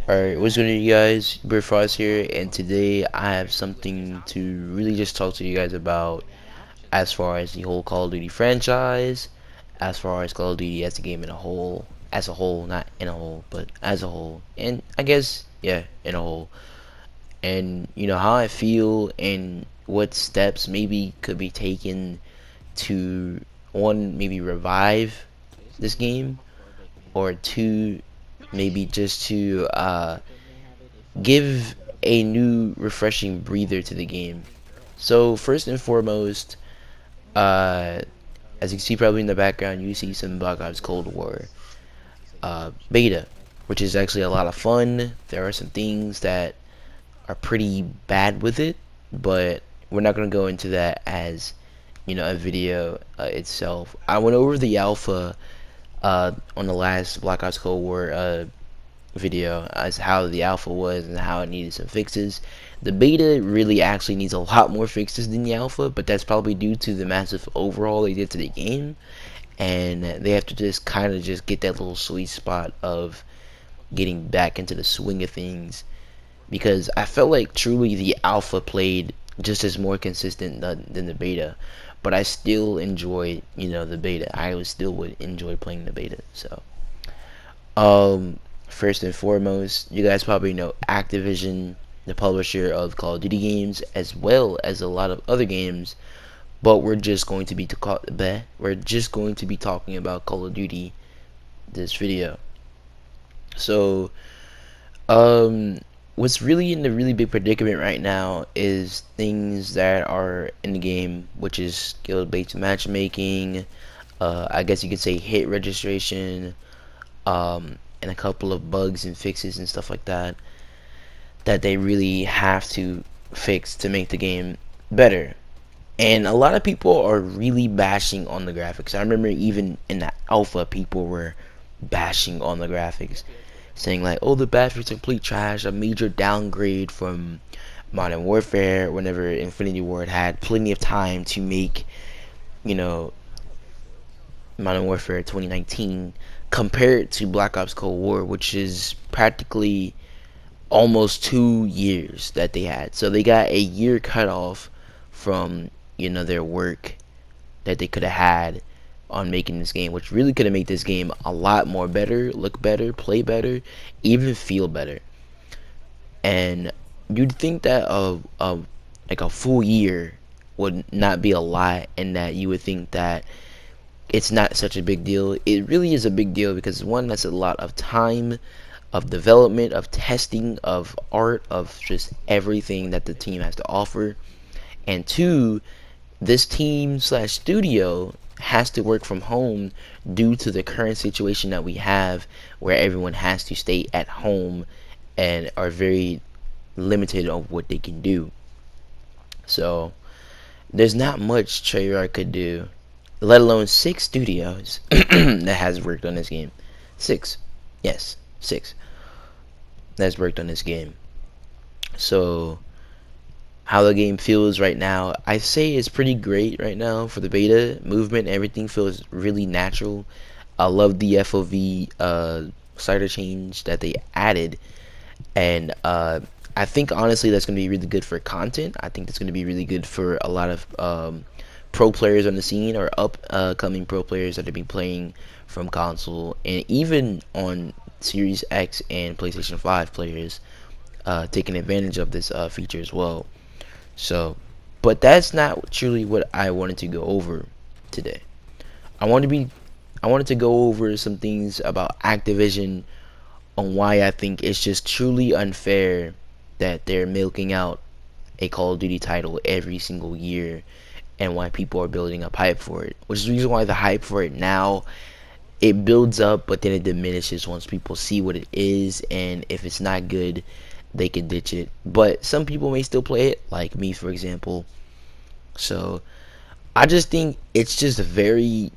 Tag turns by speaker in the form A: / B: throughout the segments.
A: Alright, what's good you guys? Bear Frost here, and today I have something to really just talk to you guys about as far as the whole Call of Duty franchise, as far as Call of Duty as a game in a whole, not in a whole, but as a whole, and I guess, yeah, in a whole, and how I feel and what steps maybe could be taken to, one, maybe revive this game, or two, maybe just to, give a new refreshing breather to the game. So first and foremost, uh, as you can see probably in the background, you see some Black Ops Cold War beta, which is actually a lot of fun. There are some things that are pretty bad with it, but we're not going to go into that as a video itself. I went over the alpha on the last Black Ops Cold War video as how the alpha was and how it needed some fixes. The beta really actually needs a lot more fixes than the alpha, but that's probably due to the massive overhaul they did to the game, and they have to just kind of just get that little sweet spot of getting back into the swing of things, because I felt like truly the alpha played just as more consistent than the beta, but I still enjoy the beta. I still would enjoy playing the beta. So first and foremost, you guys probably know Activision, the publisher of Call of Duty games, as well as a lot of other games. But we're just going to be talking about Call of Duty this video. So, what's really in the really big predicament right now is things that are in the game, which is skill-based matchmaking. I guess you could say hit registration. And a couple of bugs and fixes and stuff like that they really have to fix to make the game better. And a lot of people are really bashing on the graphics. I remember even in the alpha people were bashing on the graphics, saying like, oh, the graphics are complete trash, a major downgrade from Modern Warfare, whenever Infinity Ward had plenty of time to make Modern Warfare 2019 compared to Black Ops Cold War, which is practically almost 2 years that they had. So they got a year cut off from their work that they could have had on making this game, which really could have made this game a lot more better, look better, play better, even feel better. And you'd think that like a full year would not be a lot, and that you would think that it's not such a big deal. It really is a big deal, because one, that's a lot of time, of development, of testing, of art, of just everything that the team has to offer. And two, this team slash studio has to work from home due to the current situation that we have, where everyone has to stay at home and are very limited on what they can do. So there's not much Treyarch could do, let alone 6 studios that has worked on this game. 6, yes, 6 that's worked on this game. So how the game feels right now, I say it's pretty great right now for the beta. Movement, everything feels really natural. I love the FOV slider change that they added, and I think honestly that's going to be really good for content. I think that's going to be really good for a lot of pro players on the scene, or upcoming pro players that have been playing from console, and even on Series X and PlayStation 5 players taking advantage of this feature as well. So, but that's not truly what I wanted to go over today. I wanted to go over some things about Activision, on why I think it's just truly unfair that they're milking out a Call of Duty title every single year, and why people are building up hype for it. Which is the reason why the hype for it now, it builds up, but then it diminishes once people see what it is, and if it's not good, they can ditch it. But some people may still play it, like me, for example. So I just think it's just very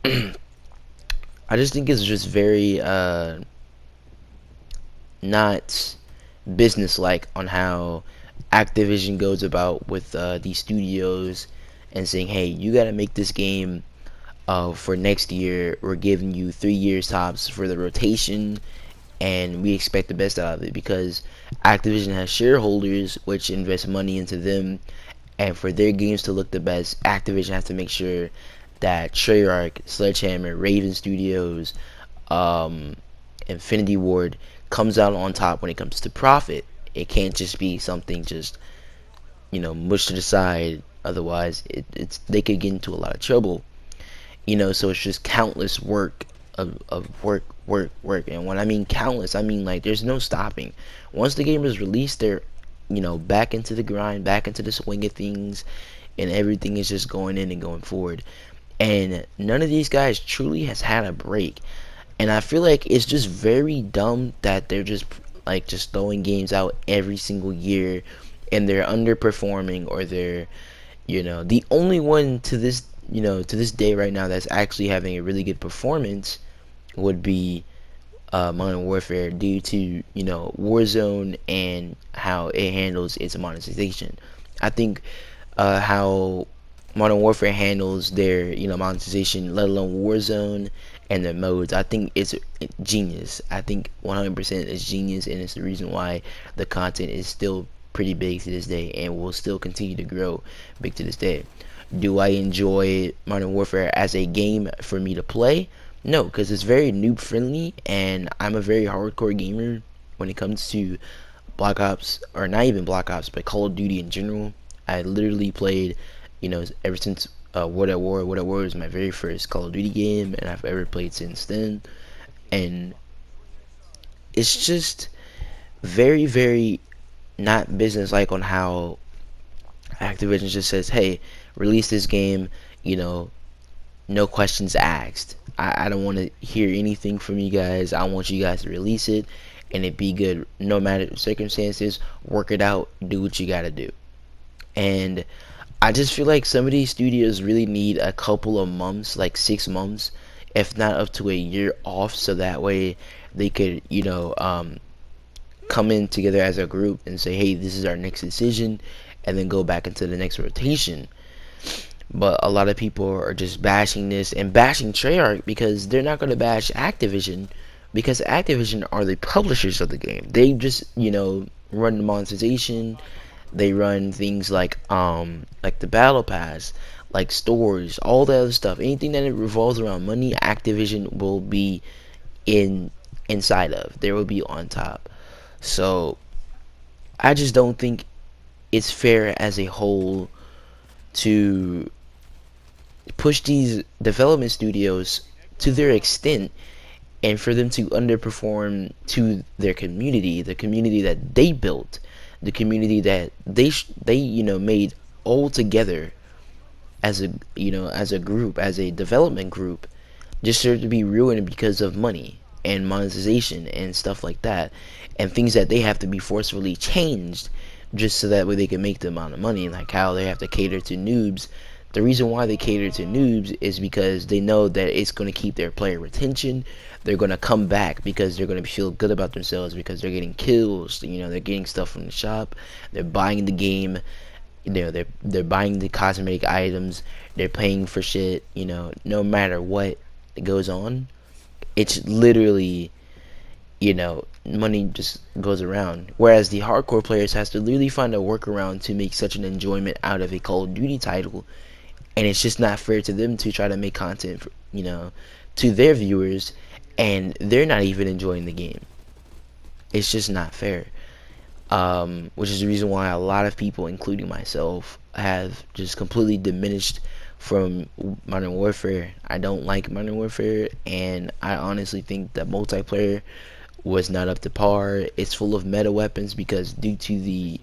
A: I just think it's just very not businesslike on how Activision goes about with these studios, and saying, hey, you gotta make this game for next year. We're giving you 3 years tops for the rotation, and we expect the best out of it because Activision has shareholders which invest money into them, and for their games to look the best, Activision has to make sure that Treyarch, Sledgehammer, Raven Studios, um, Infinity Ward comes out on top when it comes to profit. It can't just be something just mushed to the side. Otherwise, it's they could get into a lot of trouble. So it's just countless work of work. And when I mean countless, I mean like there's no stopping. Once the game is released, they're back into the grind, back into the swing of things, and everything is just going in and going forward. And none of these guys truly has had a break. And I feel like it's just very dumb that they're just throwing games out every single year, and they're underperforming, or they're the only one to this day right now that's actually having a really good performance would be Modern Warfare, due to Warzone and how it handles its monetization. I think how Modern Warfare handles their monetization, let alone Warzone and their modes, I think it's genius. I think 100% is genius, and it's the reason why the content is still pretty big to this day and will still continue to grow big to this day. Do I enjoy Modern Warfare as a game for me to play? No, because it's very noob friendly, and I'm a very hardcore gamer when it comes to Black Ops, or not even Black Ops, but Call of Duty in general. I literally played, ever since World at War. World at War was my very first Call of Duty game, and I've ever played since then. And it's just very, very not business-like on how Activision just says, hey, release this game, no questions asked. I don't want to hear anything from you guys. I want you guys to release it and it be good no matter the circumstances. Work it out, do what you gotta do. And I just feel like some of these studios really need a couple of months, like 6 months, if not up to a year off, so that way they could, come in together as a group and say, hey, this is our next decision, and then go back into the next rotation. But a lot of people are just bashing this and bashing Treyarch because they're not going to bash Activision, because Activision are the publishers of the game. They just, run the monetization. They run things like the battle pass, like stores, all that other stuff. Anything that it revolves around money, Activision will be inside of. They will be on top. So I just don't think it's fair as a whole to push these development studios to their extent, and for them to underperform to their community, the community that they built, the community that they made all together as a group, as a development group, just to be ruined because of money and monetization and stuff like that, and things that they have to be forcefully changed just so that way they can make the amount of money, like how they have to cater to noobs. The reason why they cater to noobs is because they know that it's going to keep their player retention. They're going to come back because they're going to feel good about themselves because they're getting kills, they're getting stuff from the shop, they're buying the game, they're buying the cosmetic items, they're paying for shit, no matter what goes on. It's literally, money just goes around. Whereas the hardcore players has to literally find a workaround to make such an enjoyment out of a Call of Duty title, and it's just not fair to them to try to make content, to their viewers, and they're not even enjoying the game. It's just not fair. Which is the reason why a lot of people, including myself, have just completely diminished from Modern Warfare. I don't like Modern Warfare, and I honestly think that multiplayer was not up to par. It's full of meta weapons because due to the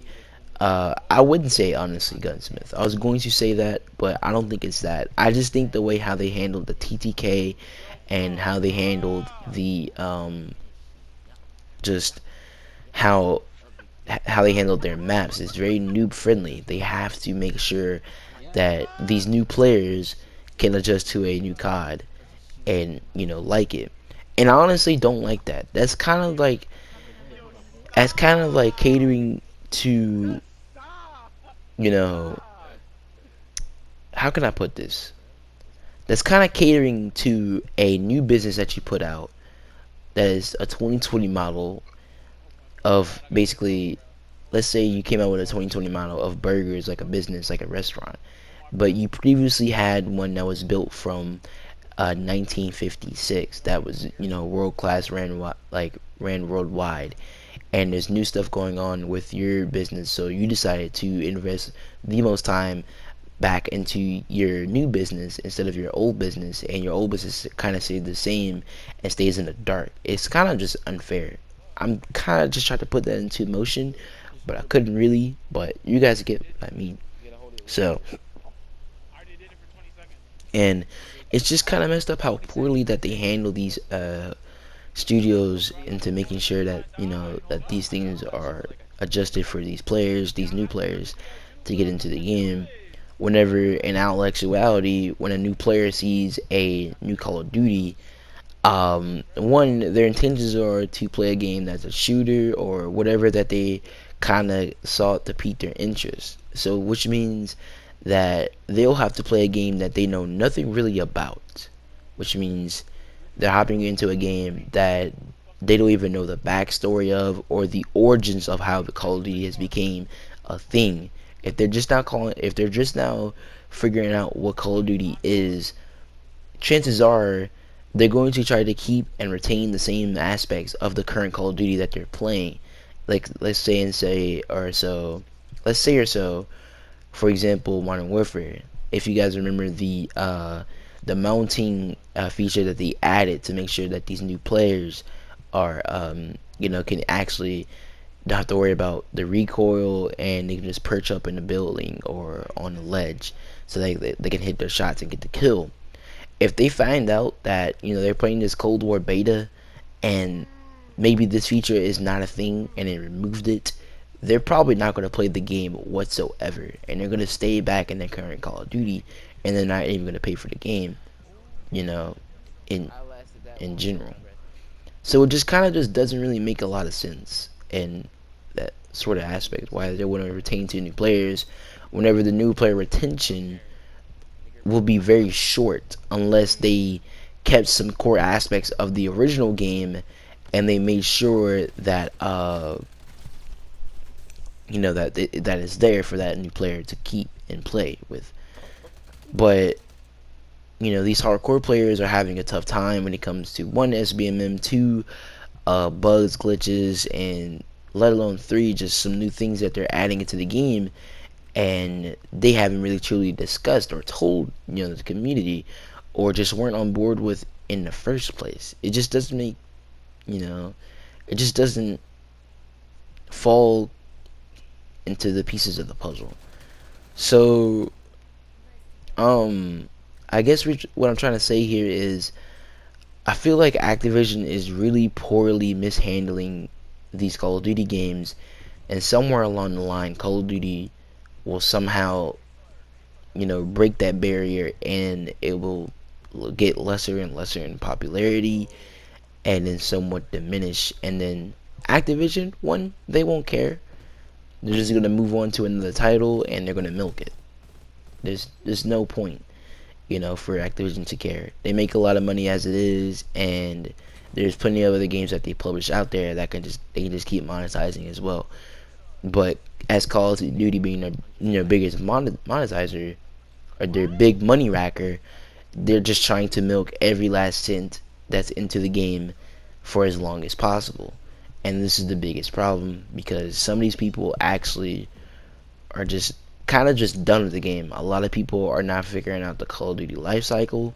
A: I wouldn't say honestly Gunsmith. I was going to say that, but I don't think it's that. I just think the way how they handled the TTK and how they handled the just how they handled their maps is very noob friendly. They have to make sure that these new players can adjust to a new COD and like it. And I honestly don't like that. That's kind of like catering to, how can I put this? That's kind of catering to a new business that you put out that is a 2020 model of basically, let's say you came out with a 2020 model of burgers, like a business, like a restaurant, but you previously had one that was built from 1956 that was, world class, ran worldwide, and there's new stuff going on with your business, so you decided to invest the most time back into your new business instead of your old business, and your old business kind of stays the same and stays in the dark. It's kind of just unfair. I'm kind of just trying to put that into motion, but I couldn't really. But you guys get what I mean. So, and it's just kind of messed up how poorly that they handle these studios into making sure that that these things are adjusted for these players, these new players, to get into the game. Whenever in actuality, when a new player sees a new Call of Duty, one, their intentions are to play a game that's a shooter or whatever that they kind of sought to pique their interest. So, which means that they'll have to play a game that they know nothing really about, which means they're hopping into a game that they don't even know the backstory of or the origins of how the Call of Duty has became a thing. If they're just now figuring out what Call of Duty is, chances are they're going to try to keep and retain the same aspects of the current Call of Duty that they're playing. Like let's say or so, for example, Modern Warfare. If you guys remember the mounting feature that they added to make sure that these new players are can actually don't have to worry about the recoil, and they can just perch up in a building or on a ledge so they can hit their shots and get the kill. If they find out that they're playing this Cold War beta and maybe this feature is not a thing and they removed it, they're probably not going to play the game whatsoever, and they're going to stay back in their current Call of Duty, and they're not even going to pay for the game, you know, in general. So it just kind of just doesn't really make a lot of sense in that sort of aspect. Why they want to retain two new players, whenever the new player retention will be very short unless they kept some core aspects of the original game and they made sure that that is there for that new player to keep and play with. But these hardcore players are having a tough time when it comes to one, SBMM, two, bugs, glitches, and let alone three, just some new things that they're adding into the game, and they haven't really truly discussed or told the community, or just weren't on board with in the first place. It just doesn't make it just doesn't fall into the pieces of the puzzle. So I guess what I'm trying to say here is I feel like Activision is really poorly mishandling these Call of Duty games, and somewhere along the line Call of Duty will somehow break that barrier, and it will get lesser and lesser in popularity and then somewhat diminish, and then Activision, one, they won't care. They're just gonna move on to another title and they're gonna milk it. There's no point, for Activision to care. They make a lot of money as it is, and there's plenty of other games that they publish out there that they can just keep monetizing as well. But as Call of Duty being their biggest monetizer, or their big money racker, they're just trying to milk every last cent that's into the game for as long as possible. And this is the biggest problem, because some of these people actually are just kind of just done with the game. A lot of people are not figuring out the Call of Duty life cycle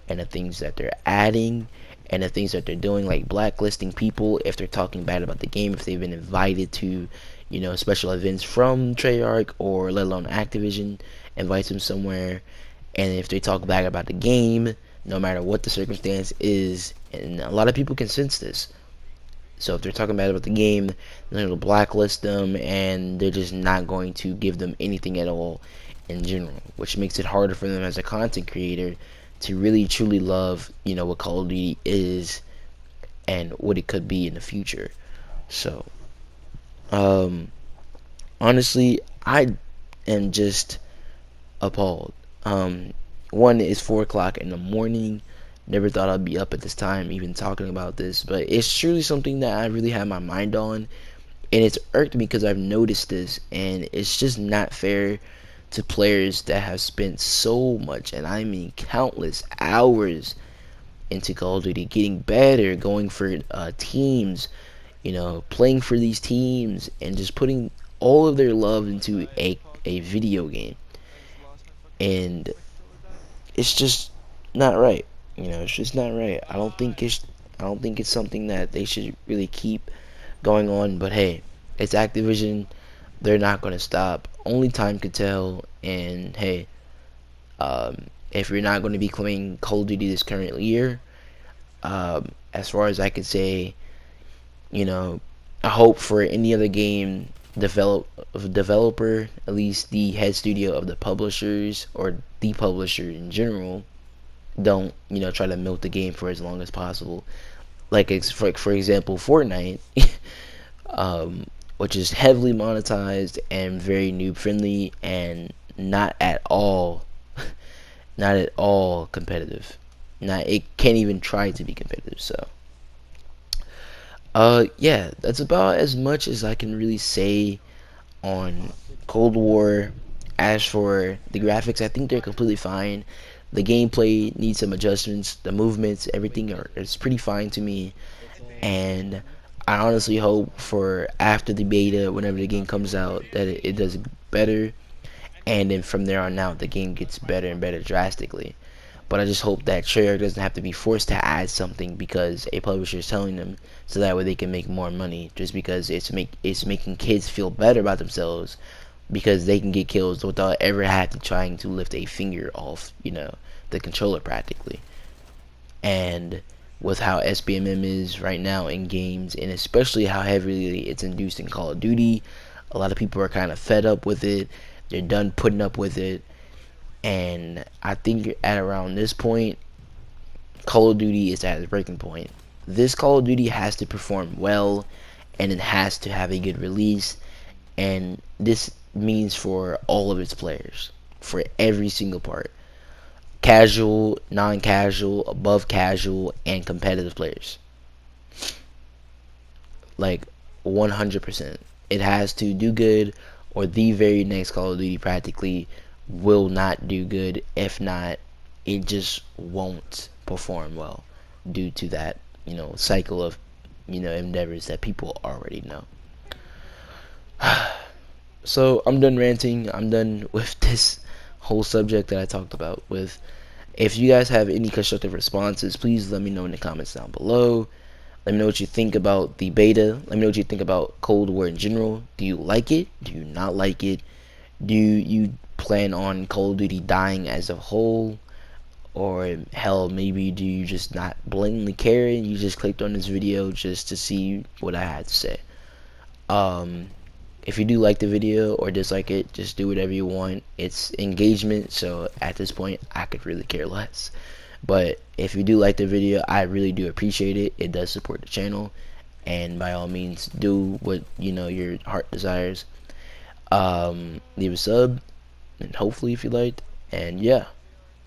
A: and the things that they're adding and the things that they're doing, like blacklisting people if they're talking bad about the game, if they've been invited to special events from Treyarch, or let alone Activision invites them somewhere, and if they talk bad about the game, no matter what the circumstance is, and a lot of people can sense this. So if they're talking bad about the game, then it'll blacklist them, and they're just not going to give them anything at all in general, which makes it harder for them as a content creator to really truly love what Call of Duty is and what it could be in the future. So honestly, I am just appalled. One, is 4 o'clock in the morning. Never thought I'd be up at this time even talking about this, but it's truly something that I really had my mind on, and it's irked me because I've noticed this, and it's just not fair to players that have spent so much, and I mean countless hours into Call of Duty, getting better, going for teams, playing for these teams, and just putting all of their love into a video game, and it's just not right. It's just not right. I don't think it's something that they should really keep going on. But hey, it's Activision. They're not gonna stop. Only time could tell. And hey, if you're not going to be playing Call of Duty this current year, as far as I could say, I hope for any other game developer, at least the head studio of the publishers or the publisher in general, don't try to milk the game for as long as possible. Like for example, Fortnite, which is heavily monetized and very noob friendly and not at all, not at all competitive. Not it can't even try to be competitive. So, yeah, that's about as much as I can really say on Cold War. As for the graphics, I think they're completely fine. The gameplay needs some adjustments. The movements, everything is pretty fine to me. And I honestly hope for after the beta, whenever the game comes out, that it does better. And then from there on out, the game gets better and better drastically. But I just hope that Treyarch doesn't have to be forced to add something because a publisher is telling them, so that way they can make more money. Just because it's making kids feel better about themselves because they can get kills without ever having to trying to lift a finger off, the controller practically. And with how SBMM is right now in games, and especially how heavily it's induced in Call of Duty, a lot of people are kind of fed up with it. They're done putting up with it. And I think at around this point, Call of Duty is at its breaking point. This Call of Duty has to perform well, and it has to have a good release. And this means for all of its players, for every single part: casual, non-casual, above casual, and competitive players. Like 100%. It has to do good, or the very next Call of Duty practically will not do good. If not, it just won't perform well due to that, cycle of, endeavors that people already know. So I'm done ranting. I'm done with this whole subject that I talked about with. If you guys have any constructive responses, please let me know in the comments down below. Let me know what you think about the beta. Let me know what you think about Cold War in general. Do you like it? Do you not like it? Do you plan on Call of Duty dying as a whole? Or hell, maybe do you just not blatantly care and you just clicked on this video just to see what I had to say? If you do like the video or dislike it, just do whatever you want. It's engagement, so at this point I could really care less. But if you do like the video, I really do appreciate it. It does support the channel, and by all means do what your heart desires. Leave a sub, and hopefully if you liked. And yeah,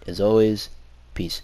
A: as always, peace.